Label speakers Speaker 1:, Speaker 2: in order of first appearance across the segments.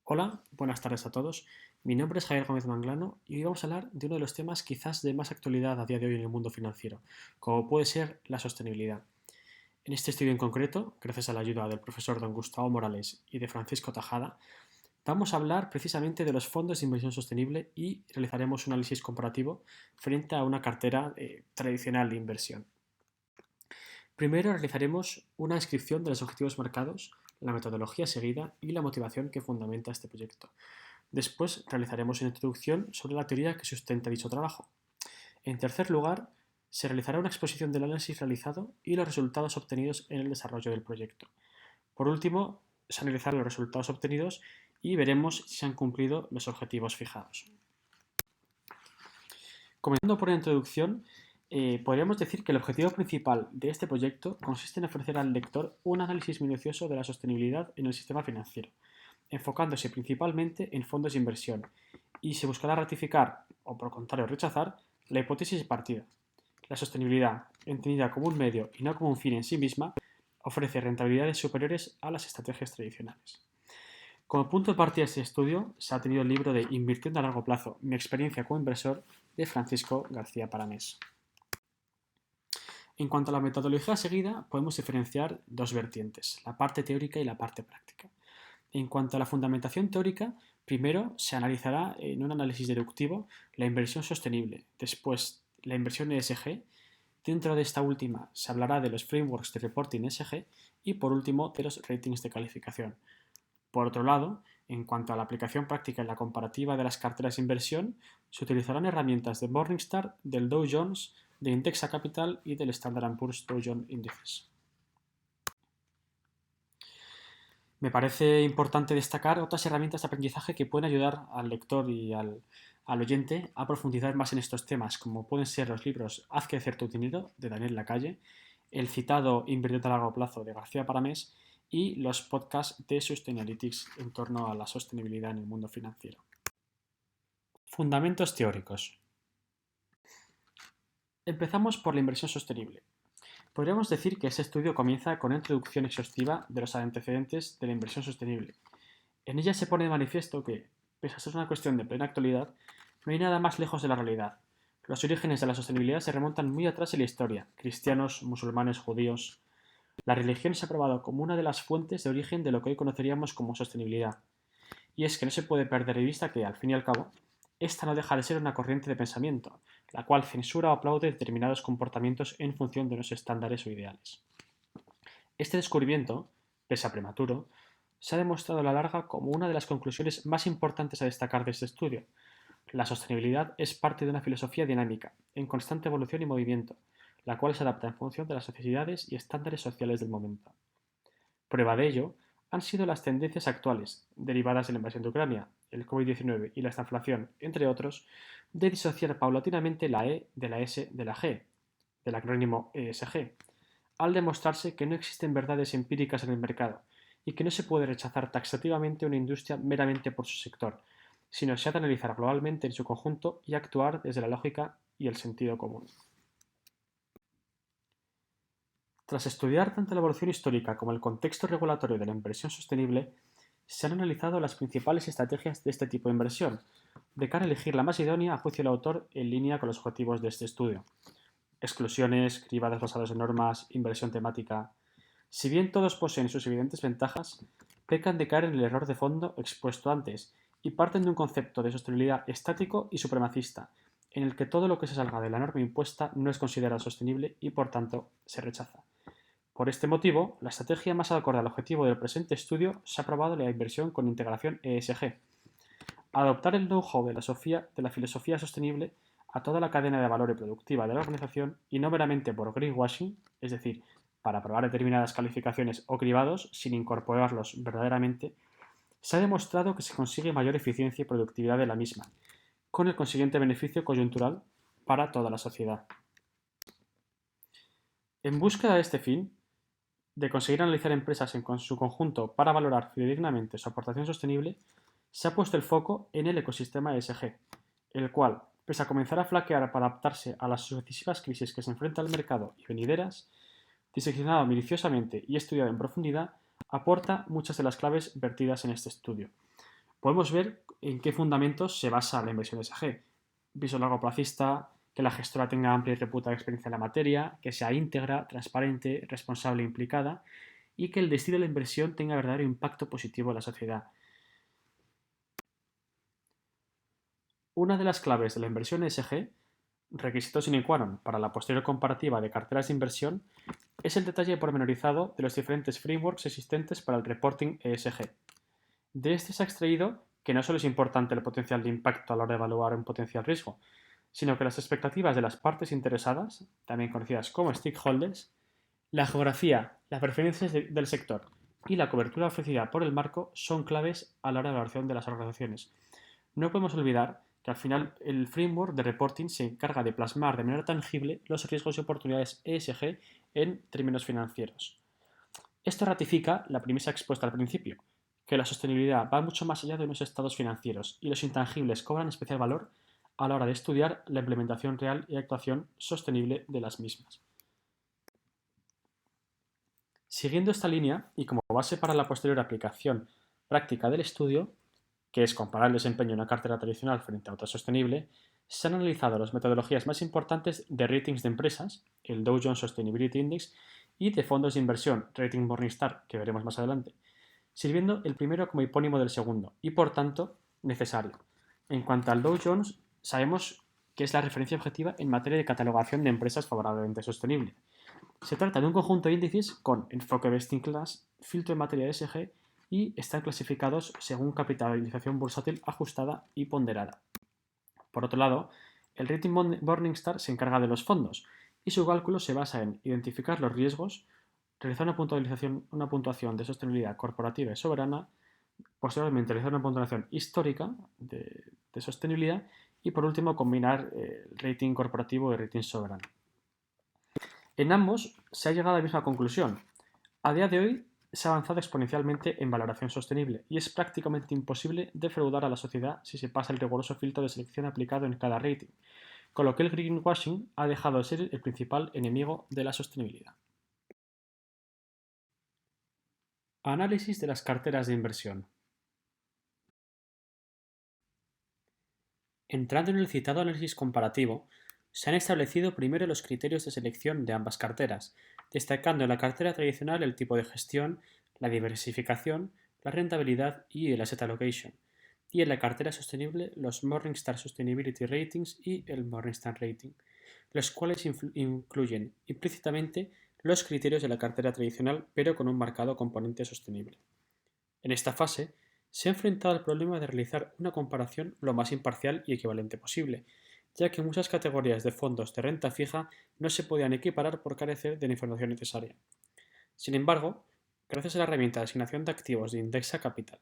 Speaker 1: Hola, buenas tardes a todos. Mi nombre es Javier Gómez Manglano y hoy vamos a hablar de uno de los temas quizás de más actualidad a día de hoy en el mundo financiero, como puede ser la sostenibilidad. En este estudio en concreto, gracias a la ayuda del profesor don Gustavo Morales y de Francisco Tajada, vamos a hablar precisamente de los fondos de inversión sostenible y realizaremos un análisis comparativo frente a una cartera tradicional de inversión. Primero realizaremos una descripción de los objetivos marcados, la metodología seguida y la motivación que fundamenta este proyecto. Después realizaremos una introducción sobre la teoría que sustenta dicho trabajo. En tercer lugar, se realizará una exposición del análisis realizado y los resultados obtenidos en el desarrollo del proyecto. Por último, se analizarán los resultados obtenidos y veremos si se han cumplido los objetivos fijados. Comenzando por la introducción, podríamos decir que el objetivo principal de este proyecto consiste en ofrecer al lector un análisis minucioso de la sostenibilidad en el sistema financiero, enfocándose principalmente en fondos de inversión, y se buscará ratificar, o por el contrario rechazar, la hipótesis de partida. La sostenibilidad, entendida como un medio y no como un fin en sí misma, ofrece rentabilidades superiores a las estrategias tradicionales. Como punto de partida de este estudio, se ha tenido el libro de Invirtiendo a largo plazo, mi experiencia como inversor, de Francisco García Paramés. En cuanto a la metodología seguida, podemos diferenciar dos vertientes, la parte teórica y la parte práctica. En cuanto a la fundamentación teórica, primero se analizará en un análisis deductivo la inversión sostenible, después la inversión ESG, dentro de esta última se hablará de los frameworks de reporting ESG y por último de los ratings de calificación. Por otro lado, en cuanto a la aplicación práctica en la comparativa de las carteras de inversión, se utilizarán herramientas de Morningstar, del Dow Jones, de Indexa Capital y del Standard Poor's Dow Jones Indices. Me parece importante destacar otras herramientas de aprendizaje que pueden ayudar al lector y al oyente a profundizar más en estos temas, como pueden ser los libros Haz crecer tu dinero, de Daniel Lacalle, el citado Invertir a largo plazo, de García Paramés, y los podcasts de Sustainalytics en torno a la sostenibilidad en el mundo financiero. Fundamentos teóricos. Empezamos por la inversión sostenible. Podríamos decir que este estudio comienza con una introducción exhaustiva de los antecedentes de la inversión sostenible. En ella se pone de manifiesto que, pese a ser una cuestión de plena actualidad, no hay nada más lejos de la realidad. Los orígenes de la sostenibilidad se remontan muy atrás en la historia: cristianos, musulmanes, judíos. La religión se ha probado como una de las fuentes de origen de lo que hoy conoceríamos como sostenibilidad. Y es que no se puede perder de vista que, al fin y al cabo, esta no deja de ser una corriente de pensamiento, la cual censura o aplaude determinados comportamientos en función de unos estándares o ideales. Este descubrimiento, pese a prematuro, se ha demostrado a la larga como una de las conclusiones más importantes a destacar de este estudio. La sostenibilidad es parte de una filosofía dinámica, en constante evolución y movimiento, la cual se adapta en función de las necesidades y estándares sociales del momento. Prueba de ello han sido las tendencias actuales, derivadas de la invasión de Ucrania, el COVID-19 y la estanflación, entre otros, de disociar paulatinamente la E de la S de la G, del acrónimo ESG, al demostrarse que no existen verdades empíricas en el mercado y que no se puede rechazar taxativamente una industria meramente por su sector, sino se ha de analizar globalmente en su conjunto y actuar desde la lógica y el sentido común. Tras estudiar tanto la evolución histórica como el contexto regulatorio de la inversión sostenible, se han analizado las principales estrategias de este tipo de inversión, de cara a elegir la más idónea a juicio del autor en línea con los objetivos de este estudio. Exclusiones, cribadas basadas en normas, inversión temática. Si bien todos poseen sus evidentes ventajas, pecan de caer en el error de fondo expuesto antes y parten de un concepto de sostenibilidad estático y supremacista, en el que todo lo que se salga de la norma impuesta no es considerado sostenible y por tanto se rechaza. Por este motivo, la estrategia más acorde al objetivo del presente estudio se ha aprobado la inversión con integración ESG. Adoptar el know-how de la filosofía sostenible a toda la cadena de valor y productiva de la organización y no meramente por greenwashing, es decir, para aprobar determinadas calificaciones o cribados sin incorporarlos verdaderamente, se ha demostrado que se consigue mayor eficiencia y productividad de la misma, con el consiguiente beneficio coyuntural para toda la sociedad. En búsqueda de este fin, de conseguir analizar empresas en su conjunto para valorar fidedignamente su aportación sostenible, se ha puesto el foco en el ecosistema ESG, el cual, pese a comenzar a flaquear para adaptarse a las sucesivas crisis que se enfrenta al mercado y venideras, diseccionado minuciosamente y estudiado en profundidad, aporta muchas de las claves vertidas en este estudio. Podemos ver en qué fundamentos se basa la inversión ESG. Viso largoplacista, que la gestora tenga amplia y reputada experiencia en la materia, que sea íntegra, transparente, responsable e implicada, y que el destino de la inversión tenga verdadero impacto positivo en la sociedad. Una de las claves de la inversión ESG, requisito sine qua non para la posterior comparativa de carteras de inversión, es el detalle pormenorizado de los diferentes frameworks existentes para el reporting ESG. De este se ha extraído que no solo es importante el potencial de impacto a la hora de evaluar un potencial riesgo, sino que las expectativas de las partes interesadas, también conocidas como stakeholders, la geografía, las preferencias del sector y la cobertura ofrecida por el marco son claves a la hora de evaluación de las organizaciones. No podemos olvidar que al final el framework de reporting se encarga de plasmar de manera tangible los riesgos y oportunidades ESG en términos financieros. Esto ratifica la premisa expuesta al principio, que la sostenibilidad va mucho más allá de unos estados financieros y los intangibles cobran especial valor a la hora de estudiar la implementación real y actuación sostenible de las mismas. Siguiendo esta línea y como base para la posterior aplicación práctica del estudio, que es comparar el desempeño de una cartera tradicional frente a otra sostenible, se han analizado las metodologías más importantes de ratings de empresas, el Dow Jones Sustainability Index, y de fondos de inversión, Rating Morningstar, que veremos más adelante, sirviendo el primero como hipónimo del segundo y por tanto necesario. En cuanto al Dow Jones, sabemos que es la referencia objetiva en materia de catalogación de empresas favorablemente sostenible. Se trata de un conjunto de índices con enfoque best in class, filtro en materia de ESG y están clasificados según capitalización bursátil ajustada y ponderada. Por otro lado, el rating Morningstar se encarga de los fondos y su cálculo se basa en identificar los riesgos, realizar una puntuación de sostenibilidad corporativa y soberana, posteriormente realizar una puntuación histórica de sostenibilidad y por último combinar el rating corporativo y el rating soberano. En ambos se ha llegado a la misma conclusión. A día de hoy se ha avanzado exponencialmente en valoración sostenible y es prácticamente imposible defraudar a la sociedad si se pasa el riguroso filtro de selección aplicado en cada rating, con lo que el greenwashing ha dejado de ser el principal enemigo de la sostenibilidad. Análisis de las carteras de inversión. Entrando en el citado análisis comparativo, se han establecido primero los criterios de selección de ambas carteras, destacando en la cartera tradicional el tipo de gestión, la diversificación, la rentabilidad y el asset allocation, y en la cartera sostenible los Morningstar Sustainability Ratings y el Morningstar Rating, los cuales incluyen implícitamente los criterios de la cartera tradicional pero con un marcado componente sostenible. En esta fase, se ha enfrentado al problema de realizar una comparación lo más imparcial y equivalente posible, ya que muchas categorías de fondos de renta fija no se podían equiparar por carecer de la información necesaria. Sin embargo, gracias a la herramienta de asignación de activos de Indexa Capital,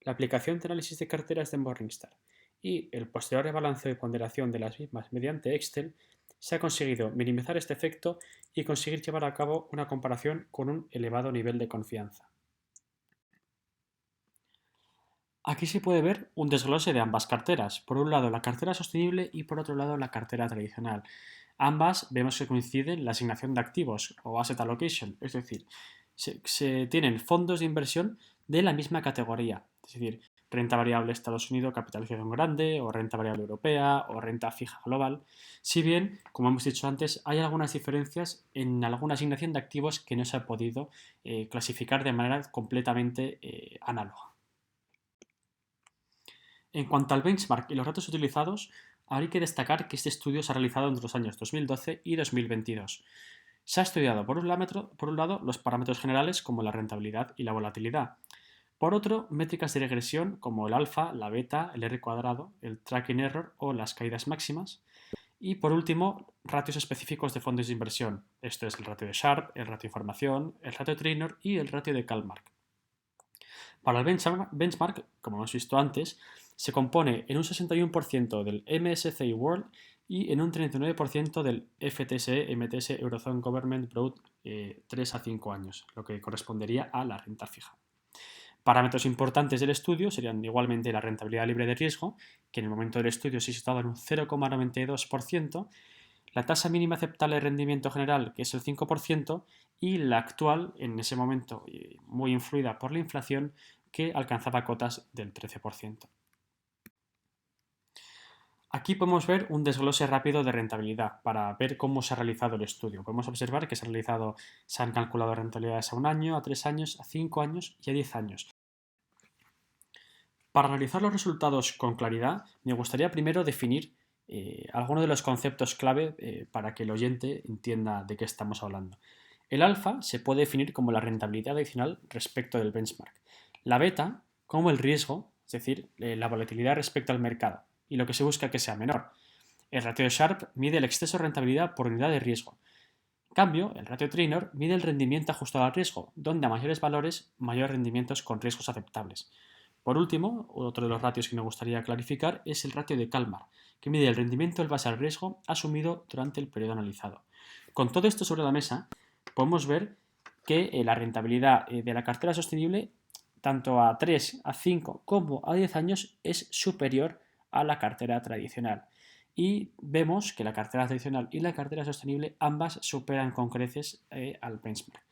Speaker 1: la aplicación de análisis de carteras de Morningstar y el posterior rebalanceo y ponderación de las mismas mediante Excel, se ha conseguido minimizar este efecto y conseguir llevar a cabo una comparación con un elevado nivel de confianza. Aquí se puede ver un desglose de ambas carteras. Por un lado la cartera sostenible y por otro lado la cartera tradicional. Ambas vemos que coinciden la asignación de activos o asset allocation, es decir, se tienen fondos de inversión de la misma categoría, es decir, renta variable Estados Unidos, capitalización grande, o renta variable europea, o renta fija global, si bien, como hemos dicho antes, hay algunas diferencias en alguna asignación de activos que no se ha podido clasificar de manera completamente análoga. En cuanto al benchmark y los datos utilizados, hay que destacar que este estudio se ha realizado entre los años 2012 y 2022. Se ha estudiado, por un lado, los parámetros generales como la rentabilidad y la volatilidad. Por otro, métricas de regresión como el alfa, la beta, el R cuadrado, el tracking error o las caídas máximas. Y por último, ratios específicos de fondos de inversión. Esto es el ratio de Sharpe, el ratio de información, el ratio de Trainor y el ratio de Kalmark. Para el benchmark, como hemos visto antes, se compone en un 61% del MSCI World y en un 39% del FTSE-MTS Eurozone Government Broad 3 a 5 años, lo que correspondería a la renta fija. Parámetros importantes del estudio serían igualmente la rentabilidad libre de riesgo, que en el momento del estudio se situaba en un 0,92%, la tasa mínima aceptable de rendimiento general, que es el 5%, y la actual, en ese momento muy influida por la inflación, que alcanzaba cotas del 13%. Aquí podemos ver un desglose rápido de rentabilidad para ver cómo se ha realizado el estudio. Podemos observar que se han calculado rentabilidades a 1 año, a 3 años, a 5 años y a 10 años. Para analizar los resultados con claridad, me gustaría primero definir algunos de los conceptos clave para que el oyente entienda de qué estamos hablando. El alfa se puede definir como la rentabilidad adicional respecto del benchmark. La beta como el riesgo, es decir, la volatilidad respecto al mercado, y lo que se busca que sea menor. El ratio Sharpe mide el exceso de rentabilidad por unidad de riesgo. En cambio, el ratio Trainor mide el rendimiento ajustado al riesgo, donde a mayores valores, mayores rendimientos con riesgos aceptables. Por último, otro de los ratios que me gustaría clarificar es el ratio de Kalmar, que mide el rendimiento en base al riesgo asumido durante el periodo analizado. Con todo esto sobre la mesa, podemos ver que la rentabilidad de la cartera sostenible, tanto a 3, a 5 como a 10 años, es superior a la cartera tradicional. Y vemos que la cartera tradicional y la cartera sostenible ambas superan con creces al benchmark.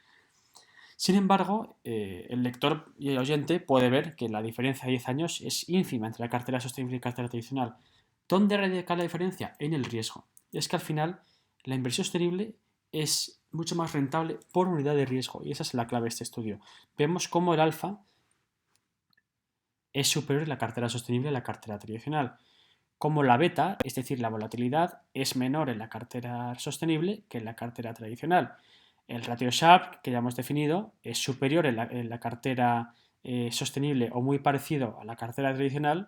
Speaker 1: Sin embargo, el lector y el oyente puede ver que la diferencia de 10 años es ínfima entre la cartera sostenible y la cartera tradicional. ¿Dónde radica la diferencia? En el riesgo. Y es que al final la inversión sostenible es mucho más rentable por unidad de riesgo y esa es la clave de este estudio. Vemos cómo el alfa es superior en la cartera sostenible a la cartera tradicional. Como la beta, es decir, la volatilidad, es menor en la cartera sostenible que en la cartera tradicional. El ratio Sharpe, que ya hemos definido, es superior en la cartera sostenible o muy parecido a la cartera tradicional.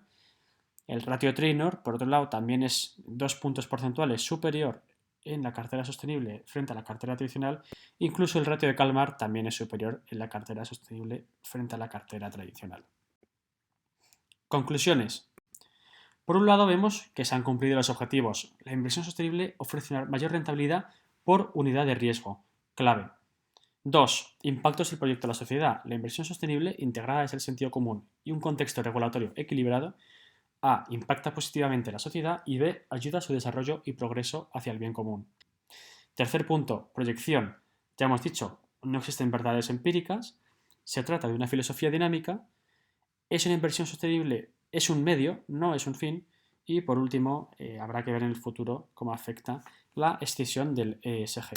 Speaker 1: El ratio Trainor, por otro lado, también es 2 puntos porcentuales superior en la cartera sostenible frente a la cartera tradicional. Incluso el ratio de Kalmar también es superior en la cartera sostenible frente a la cartera tradicional. Conclusiones. Por un lado vemos que se han cumplido los objetivos. La inversión sostenible ofrece una mayor rentabilidad por unidad de riesgo. Clave. 2. Impactos del proyecto a la sociedad. La inversión sostenible, integrada desde el sentido común y un contexto regulatorio equilibrado, A. Impacta positivamente a la sociedad y B. Ayuda a su desarrollo y progreso hacia el bien común. Tercer punto. Proyección. Ya hemos dicho, no existen verdades empíricas. Se trata de una filosofía dinámica. Es una inversión sostenible, es un medio, no es un fin. Y por último, habrá que ver en el futuro cómo afecta la escisión del ESG.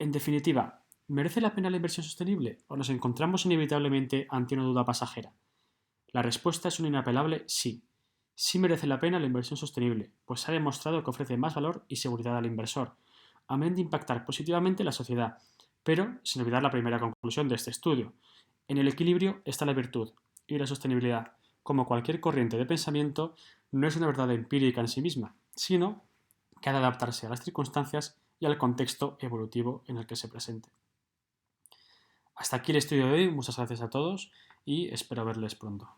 Speaker 1: En definitiva, ¿merece la pena la inversión sostenible o nos encontramos inevitablemente ante una duda pasajera? La respuesta es un inapelable sí. Sí merece la pena la inversión sostenible, pues se ha demostrado que ofrece más valor y seguridad al inversor, amén de impactar positivamente la sociedad, pero sin olvidar la primera conclusión de este estudio. En el equilibrio está la virtud, y la sostenibilidad, como cualquier corriente de pensamiento, no es una verdad empírica en sí misma, sino que ha de adaptarse a las circunstancias y al contexto evolutivo en el que se presente. Hasta aquí el estudio de hoy, muchas gracias a todos y espero verles pronto.